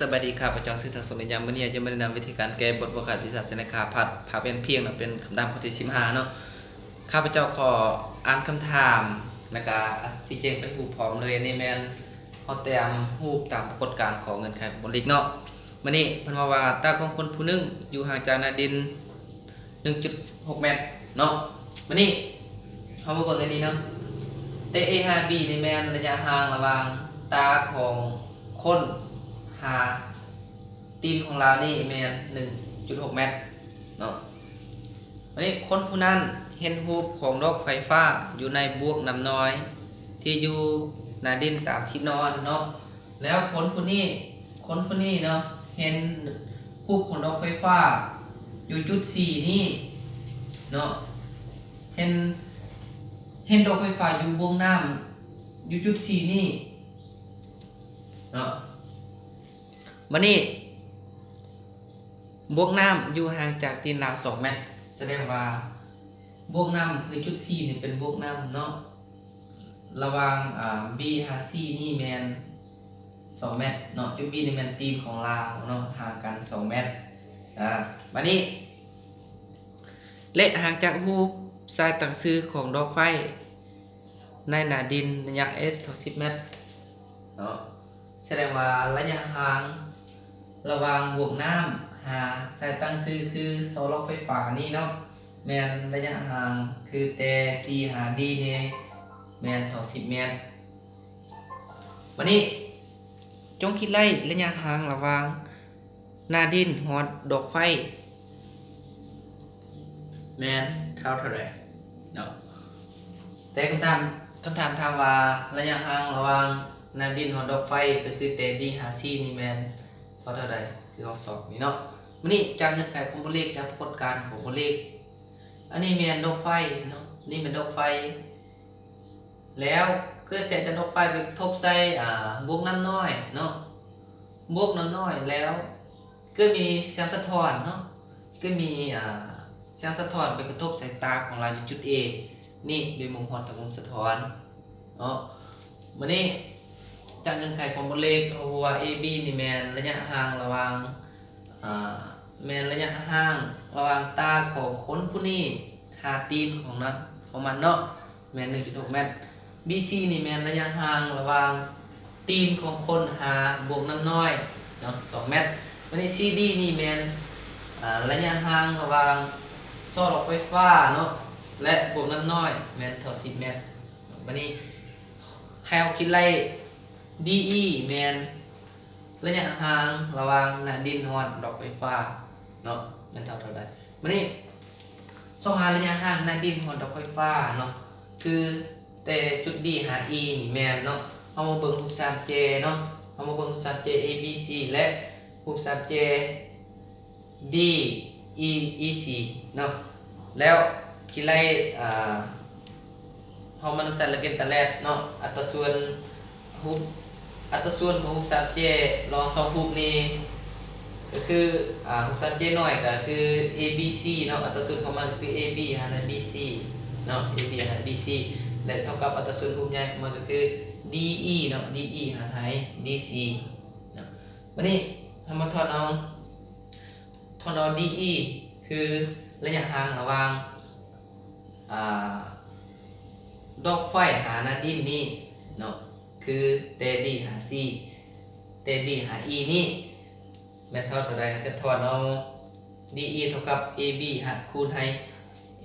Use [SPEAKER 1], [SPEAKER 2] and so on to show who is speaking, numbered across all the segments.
[SPEAKER 1] สวัสดีครับอาจารย์ซื้อทางสมเด็จยามวันนี้จะมาแนะนำวิธีการแก้บทประกาศวิชาเสนคาผัดเป็นเพียงเป็นคำถามข้อที่15เนาะข้าพเจ้าขออ่านคำถามแล้วก็ชี้แจงไปรูปพร้อมเลยในแมนเขาเตรียมรูปตามปรากฏการณ์ของเงินไขบริกเนาะวันนี้เพิ่นว่าตาของคนผู้นึงอยู่ห่างจากนาดิน 1.6 เมตรเนาะวันนี้เขามาเบิ่งอันนี้เนาะ A หา B ในแมนระยะห่างระหว่างตาของคนหาตีนของเรานี่แมน 1.6 เมตรเนาะวันนี้คนผู้นั้นเห็นรูปของดอกไฟฟ้าอยู่ในบวกน้ำน้อยที่อยู่หน้าดินตามที่นอนเนาะแล้วคนผู้นี้เนาะเห็นรูปของดอกไฟฟ้าอยู่จุด4นี่เนาะเห็นดอกไฟฟ้าอยู่บวงน้ำอยู่จุด4นี่เนาะวันนี้บวกน้ำอยู่ห่างจากตีนเรา2 เมตรแสดงว่าบวกน้ำคือจุด4นี่เป็นบวกน้ำเนาะระหว่างB หา C นี่แมน2 เมตรเนาะจุด B นี่แมนตีนของเราเนาะห่างกัน2 เมตรวันนี้และห่างจากรูปสายตั้งซื้อของดอกไฟในหน้าดินระยะ S เท่า10 เมตรเนาะแสดงว่าระยะห่างระหว่างบวกน้ำหาสายตั้งซื้อคือเสาหลักไฟฟ้านี่เนาะแมนระยะห่างคือแต่ C หา D นี่แมนเท่า10 เมตรวันนี้จงคิดไล่ระยะห่างระหว่างหน้าดินฮอดดอกไฟแมนเท่าไหร่เนาะแต่คำถามถามว่าระยะห่างระหว่างหน้าดินฮอดดอกไฟก็คือแต่ D หา C นี่แมนเท่าไหร่คือข้อสอบนี่เนาะวันนี้จากเงื่อนไขของตัวเลขจากปรากฏการณ์ของตัวเลขอันนี้แมนดอกไฟเนาะนี่เป็นดอกไฟแล้วก็เสร็จจากดอกไฟไปทบใส่บวกน้ำน้อยเนาะบวกน้ำน้อยแล้วก็มีแสงสะท้อนเนาะก็มีแสงสะท้อนไปกระทบสายตาของเราในจุด A นี่โดยมุมฮอดกับมุมสะท้อนเนาะวันนี้จากเงื่อนไขของตัวเลขเขาว่า AB นี่แมนระยะห่างระหว่างแมนระยะห่างระหว่างตาของคนผู้นี้หาตีนของมันเนาะแมน 1.6 เมตร BC นี่แมนระยะห่างระหว่างตีนของคนหาบวกน้ำน้อยเนาะ2 เมตรวันนี้ CD นี่แมนระยะห่างระหว่างโซ่หลอดไฟฟ้าเนาะและบวกน้ำน้อยแมนเท่า10 เมตรวันนี้ให้เอาคิดไล่ DE แมนระยะห่างระหว่างหน้าดินฮอดดอกไฟฟ้าเนาะมันเท่าใดวันนี้ส่องหาระยะห่างหน้าดินฮอดดอกไฟฟ้าเนาะคือแต่จุด D หา E นี่แมนเนาะเอามาเบิ่งรูป 3J เนาะเอามาเบิ่งรูป 3J ABC และรูป 3J D E E C เนาะแล้วคิดไล่เฮามันใส่ละเอียดแต่แรกเนาะอัตราส่วนรูปของรูป 3J ลอง2รูปนี้ก็คือรูป 3J น้อยก็คือ ABC เนาะอัตราส่วนของมันคือ AB หาร BC เนาะ AB หาร BC และเท่ากับอัตราส่วนรูปใหญ่ของมันก็คือ DE เนาะ DE หาร DC เนาะวันนี้ทำมาทอนเอา DE คือระยะห่างระหว่างดอกไฟหาหน้าดินนี่เนาะคือเตดีหา C เตดีหา E นี่แม่นเท่าใดจะถอนเอา DE เท่ากับ AB หารคูณให้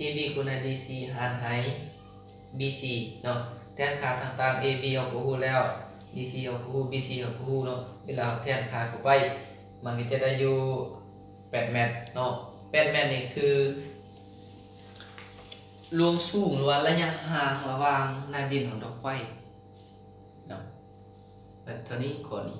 [SPEAKER 1] AB คูณให้ DC หารให้ BC เนาะแทนค่าต่างๆ AB เอาก็ฮู้แล้ว DC เอาก็ฮู้ BC เอาก็ฮู้เนาะเวลาแทนค่าเข้าไปมันก็จะได้อยู่8 เมตรเนาะ8 เมตรนี่คือรวมสูงหรือว่าระยะห่างระหว่างหน้าดินของดอกไฟเนาะเท่านี้ก่อนนี้